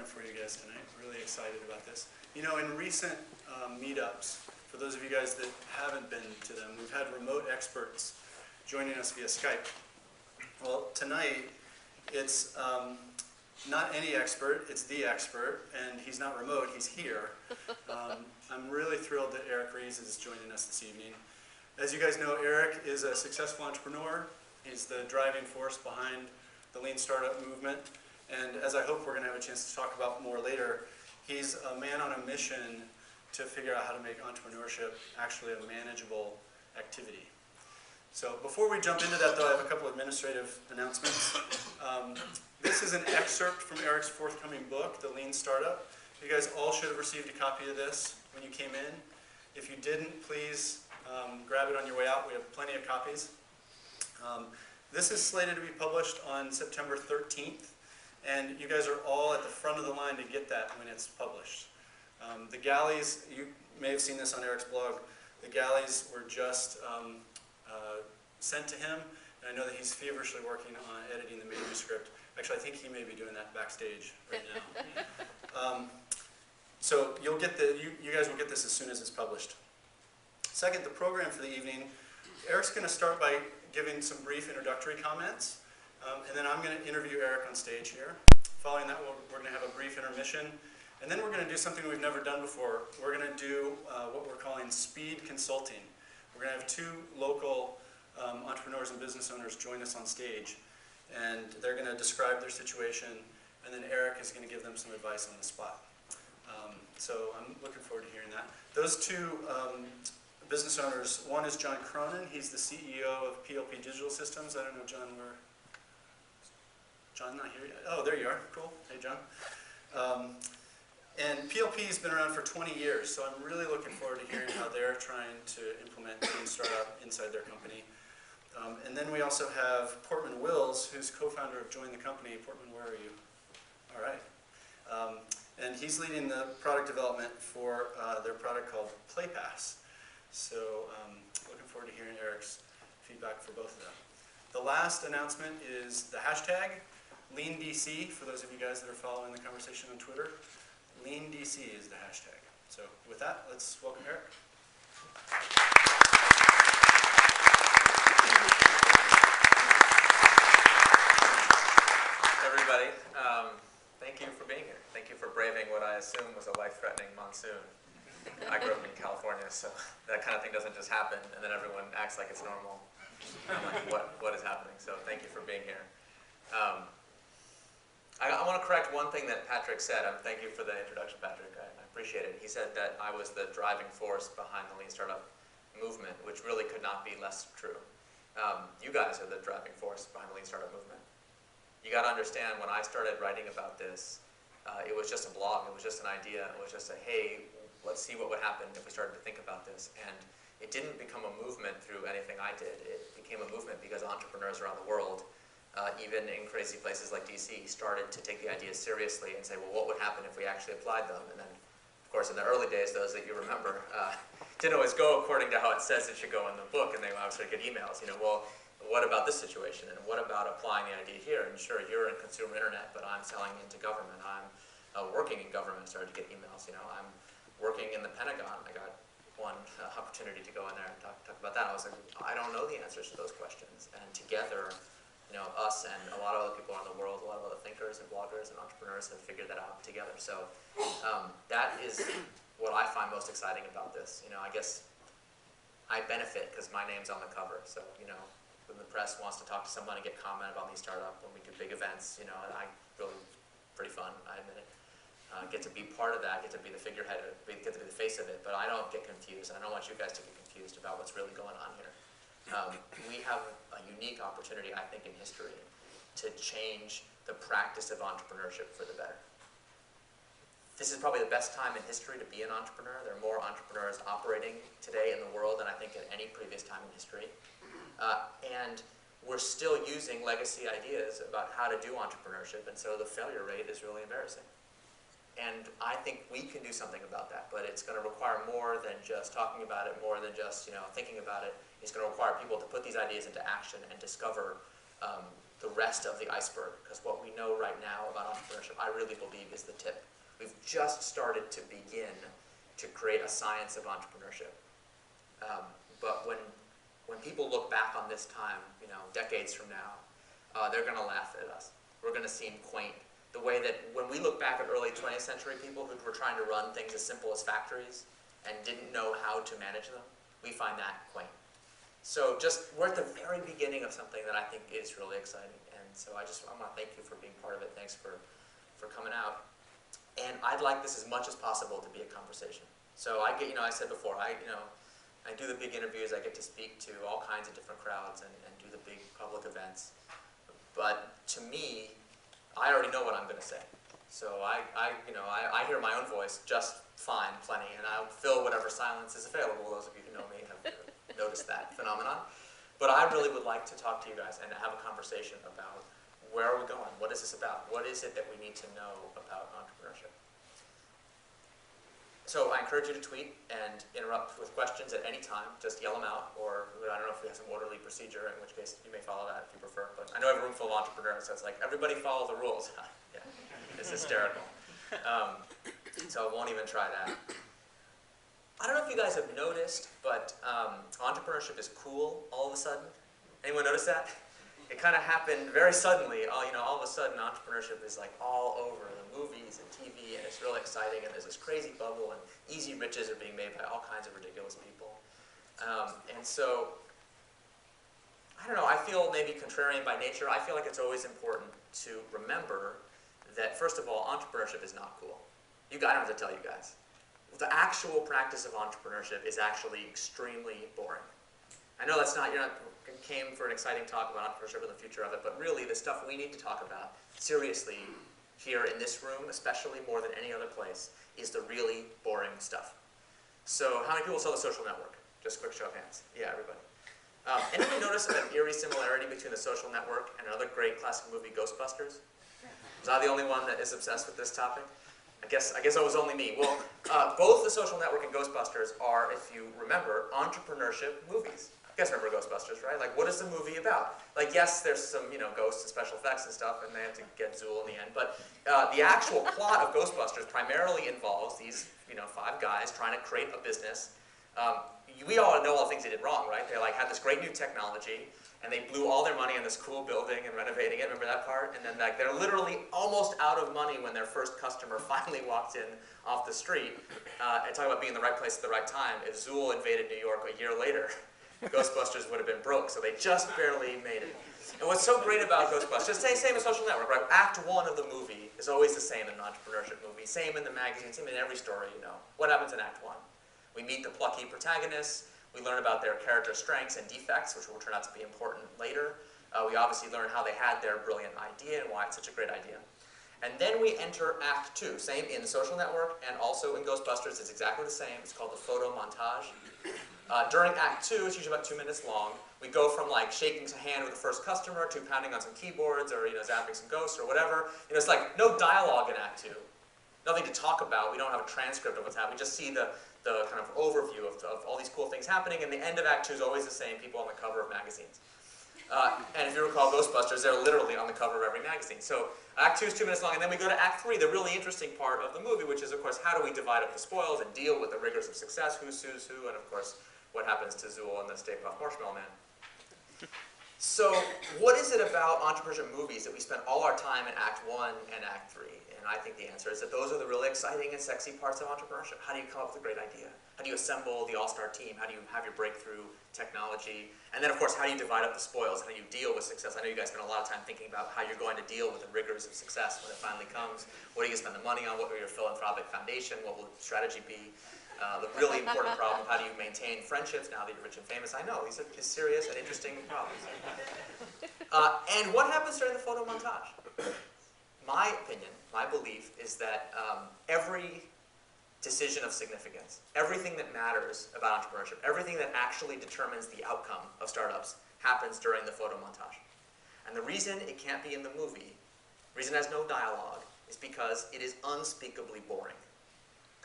present for you guys tonight. Really excited about this. You know, in recent meetups, for those of you guys that haven't been to them, we've had remote experts joining us via Skype. Well, tonight, it's not any expert, it's the expert, and he's not remote, he's here. I'm really thrilled that Eric Ries is joining us this evening. As you guys know, Eric is a successful entrepreneur. He's the driving force behind the Lean Startup movement. And as I hope we're going to have a chance to talk about more later, he's a man on a mission to figure out how to make entrepreneurship actually a manageable activity. So before we jump into that, though, I have a couple administrative announcements. This is an excerpt from Eric's forthcoming book, The Lean Startup. You guys all should have received a copy of this when you came in. If you didn't, please grab it on your way out. We have plenty of copies. This is slated to be published on September 13th, and you guys are all at the front of the line to get that when it's published. The galleys, you may have seen this on Eric's blog, the galleys were just sent to him, and I know that he's feverishly working on editing the manuscript. Actually, I think he may be doing that backstage right now. So you'll get you guys will get this as soon as it's published. Second, the program for the evening, Eric's going to start by giving some brief introductory comments, and then I'm going to interview Eric on stage here. Following that, we're going to have a brief intermission, and then we're going to do something we've never done before. We're going to do what we're calling speed consulting. We're going to have two local entrepreneurs and business owners join us on stage, and they're going to describe their situation, and then Eric is going to give them some advice on the spot. So I'm looking forward to hearing that. Those two business owners, one is John Cronin. He's the CEO of PLP Digital Systems. I don't know, John, where? John, not here yet. Oh, there you are. Cool. Hey, John. And PLP has been around for 20 years, so I'm really looking forward to hearing how they're trying to implement Lean Startup inside their company. And then we also have Portman Wills, who's co-founder of Join the Company. Portman, where are you? All right. And he's leading the product development for their product called PlayPass. So looking forward to hearing Eric's feedback for both of them. The last announcement is the hashtag, LeanDC, for those of you guys that are following the conversation on Twitter. LeanDC is the hashtag. So with that, let's welcome Eric. Everybody, thank you for being here. Thank you for braving what I assume was a life-threatening monsoon. I grew up in California, so that kind of thing doesn't just happen, and then everyone acts like it's normal. I'm like, what is happening? So thank you for being here. I want to correct one thing that Patrick said. Thank you for the introduction, Patrick. I appreciate it. He said that I was the driving force behind the Lean Startup movement, which really could not be less true. You guys are the driving force behind the Lean Startup movement. You got to understand, when I started writing about this, it was just a blog. It was just an idea. It was just a, hey, let's see what would happen if we started to think about this. And it didn't become a movement through anything I did. It became a movement because entrepreneurs around the world, even in crazy places like DC, started to take the ideas seriously and say, well, what would happen if we actually applied them? And then, of course, in the early days, those that you remember, didn't always go according to how it says it should go in the book, and they obviously get emails, well, what about this situation? And what about applying the idea here? And sure, you're in consumer internet, but I'm selling into government. I'm working in government, started to get emails. I'm working in the Pentagon. I got one opportunity to go in there and talk about that. I was like, I don't know the answers to those questions. And together, us and a lot of other people around the world, a lot of other thinkers and bloggers and entrepreneurs have figured that out together. So that is what I find most exciting about this. I guess I benefit because my name's on the cover. So, when the press wants to talk to someone and get comment about Lean Startup, when we do big events, and I really, pretty fun, I admit it. Get to be part of that, get to be the figurehead, get to be the face of it, but I don't get confused. I don't want you guys to get confused about what's really going on here. We have a unique opportunity, I think, in history to change the practice of entrepreneurship for the better. This is probably the best time in history to be an entrepreneur. There are more entrepreneurs operating today in the world than I think at any previous time in history. And we're still using legacy ideas about how to do entrepreneurship, and so the failure rate is really embarrassing. And I think we can do something about that, but it's going to require more than just talking about it, more than just thinking about it. It's going to require people to put these ideas into action and discover the rest of the iceberg, because what we know right now about entrepreneurship, I really believe, is the tip. just started to begin to create a science of entrepreneurship. But when people look back on this time, decades from now, they're going to laugh at us. We're going to seem quaint. The way that when we look back at early 20th century people who were trying to run things as simple as factories and didn't know how to manage them, we find that quaint. So we're at the very beginning of something that I think is really exciting. And so I want to thank you for being part of it. Thanks for coming out. And I'd like this as much as possible to be a conversation. So I said before, I do the big interviews, I get to speak to all kinds of different crowds and do the big public events. But to me, I already know what I'm going to say. So I hear my own voice just fine, plenty, and I'll fill whatever silence is available. Those of you who know me have noticed that phenomenon. But I really would like to talk to you guys and have a conversation about where are we going? What is this about? What is it that we need to know about entrepreneurship? So I encourage you to tweet and interrupt with questions at any time. Just yell them out, or I don't know if we have some orderly procedure, in which case you may follow that if you prefer. But I know I have a room full of entrepreneurs, so it's like, everybody follow the rules. Yeah, it's hysterical. So I won't even try that. I don't know if you guys have noticed, but entrepreneurship is cool all of a sudden. Anyone notice that? It kind of happened very suddenly. All of a sudden, entrepreneurship is like all over the movies and TV, and it's really exciting. And there's this crazy bubble, and easy riches are being made by all kinds of ridiculous people. And so, I don't know. I feel maybe contrarian by nature. I feel like it's always important to remember that, first of all, entrepreneurship is not cool. I don't have to tell you guys. The actual practice of entrepreneurship is actually extremely boring. I know you're not came for an exciting talk about entrepreneurship and the future of it, but really the stuff we need to talk about seriously here in this room, especially more than any other place, is the really boring stuff. So how many people saw The Social Network? Just a quick show of hands. Yeah, everybody. Anybody notice an eerie similarity between The Social Network and another great classic movie, Ghostbusters? Was I the only one that is obsessed with this topic? I guess it was only me. Well, both The Social Network and Ghostbusters are, if you remember, entrepreneurship movies. You guys remember Ghostbusters, right? Like, what is the movie about? Like, yes, there's some, ghosts and special effects and stuff, and they have to get Zool in the end. But the actual plot of Ghostbusters primarily involves these, 5 guys trying to create a business. We all know all the things they did wrong, right? They had this great new technology, and they blew all their money on this cool building and renovating it. Remember that part? And then they're literally almost out of money when their first customer finally walked in off the street. And talking about being in the right place at the right time. If Zool invaded New York a year later, Ghostbusters would have been broke, so they just barely made it. And what's so great about Ghostbusters, same as Social Network, right? Act 1 of the movie is always the same in an entrepreneurship movie. Same in the magazine, same in every story, What happens in Act 1? We meet the plucky protagonists. We learn about their character strengths and defects, which will turn out to be important later. We obviously learn how they had their brilliant idea and why it's such a great idea. And then we enter Act 2, same in Social Network and also in Ghostbusters. It's exactly the same. It's called the photo montage. During Act 2, it's usually about 2 minutes long. We go from shaking a hand with the first customer to pounding on some keyboards or zapping some ghosts or whatever. It's like no dialogue in Act 2. Nothing to talk about. We don't have a transcript of what's happening. We just see the kind of overview of all these cool things happening. And the end of Act 2 is always the same, people on the cover of magazines. And if you recall Ghostbusters, they're literally on the cover of every magazine. So Act 2 is 2 minutes long, and then we go to Act 3, the really interesting part of the movie, which is, of course, how do we divide up the spoils and deal with the rigors of success, who sues who, and, of course, what happens to Zool and the Stay Puft Marshmallow Man. So what is it about entrepreneurship movies that we spend all our time in Act 1 and Act 3? And I think the answer is that those are the really exciting and sexy parts of entrepreneurship. How do you come up with a great idea? How do you assemble the all-star team? How do you have your breakthrough technology? And then, of course, how do you divide up the spoils? How do you deal with success? I know you guys spend a lot of time thinking about how you're going to deal with the rigors of success when it finally comes. What are you going to spend the money on? What will your philanthropic foundation? What will the strategy be? The really important problem, how do you maintain friendships now that you're rich and famous? I know, these are serious and interesting problems. And what happens during the photo montage? My opinion, my belief, is that every decision of significance, everything that matters about entrepreneurship, everything that actually determines the outcome of startups happens during the photo montage. And the reason it can't be in the movie, the reason it has no dialogue, is because it is unspeakably boring.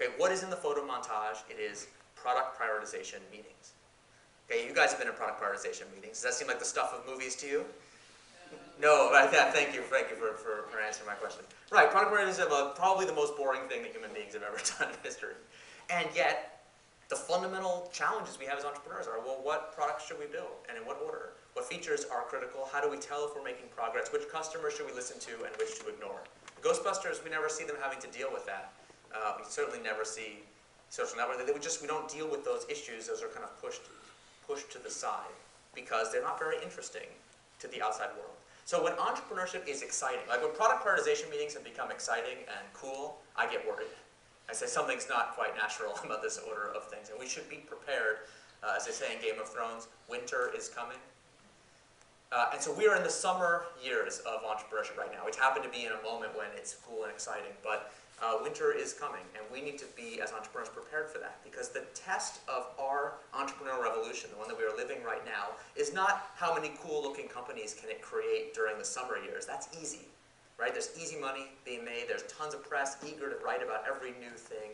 Okay, what is in the photo montage? It is product prioritization meetings. Okay, you guys have been in product prioritization meetings. Does that seem like the stuff of movies to you? No, thank you for answering my question. Right, product marketing is probably the most boring thing that human beings have ever done in history. And yet, the fundamental challenges we have as entrepreneurs are, well, what products should we build, and in what order? What features are critical? How do we tell if we're making progress? Which customers should we listen to and which to ignore? The Ghostbusters, we never see them having to deal with that. We certainly never see social networks. We don't deal with those issues. Those are kind of pushed to the side because they're not very interesting to the outside world. So when entrepreneurship is exciting, like when product prioritization meetings have become exciting and cool, I get worried. I say something's not quite natural about this order of things, and we should be prepared. As they say in Game of Thrones, winter is coming. And so we are in the summer years of entrepreneurship right now, which happen to be in a moment when it's cool and exciting, but winter is coming, and we need to be, as entrepreneurs, prepared for that, because the test of our entrepreneurial revolution, the one that we are living right now, is not how many cool-looking companies can it create during the summer years. That's easy, right? There's easy money being made. There's tons of press eager to write about every new thing.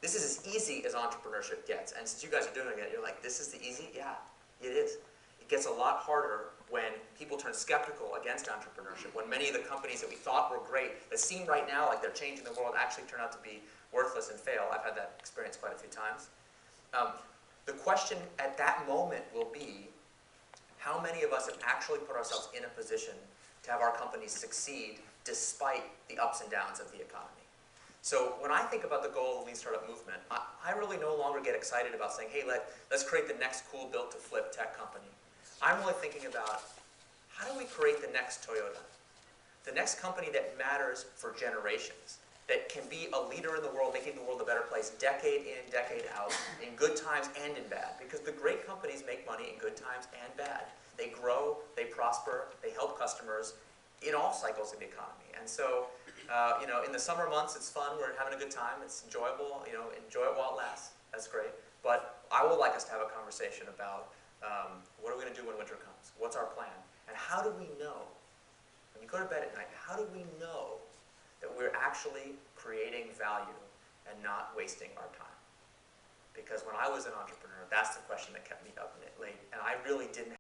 This is as easy as entrepreneurship gets, and since you guys are doing it, you're like, this is the easy? Yeah, it is. It gets a lot harder when people turn skeptical against entrepreneurship, when many of the companies that we thought were great, that seem right now like they're changing the world, actually turn out to be worthless and fail. I've had that experience quite a few times. The question at that moment will be, how many of us have actually put ourselves in a position to have our companies succeed despite the ups and downs of the economy? So when I think about the goal of the Lean Startup movement, I really no longer get excited about saying, hey, let's create the next cool built-to-flip tech company. I'm really thinking about, how do we create the next Toyota? The next company that matters for generations, that can be a leader in the world, making the world a better place decade in, decade out, in good times and in bad. Because the great companies make money in good times and bad. They grow, they prosper, they help customers in all cycles of the economy. And so, in the summer months, it's fun, we're having a good time, it's enjoyable, enjoy it while it lasts, that's great. But I would like us to have a conversation about, what are we going to do when winter comes? What's our plan? And how do we know, when you go to bed at night, how do we know that we're actually creating value and not wasting our time? Because when I was an entrepreneur, that's the question that kept me up late, and I really didn't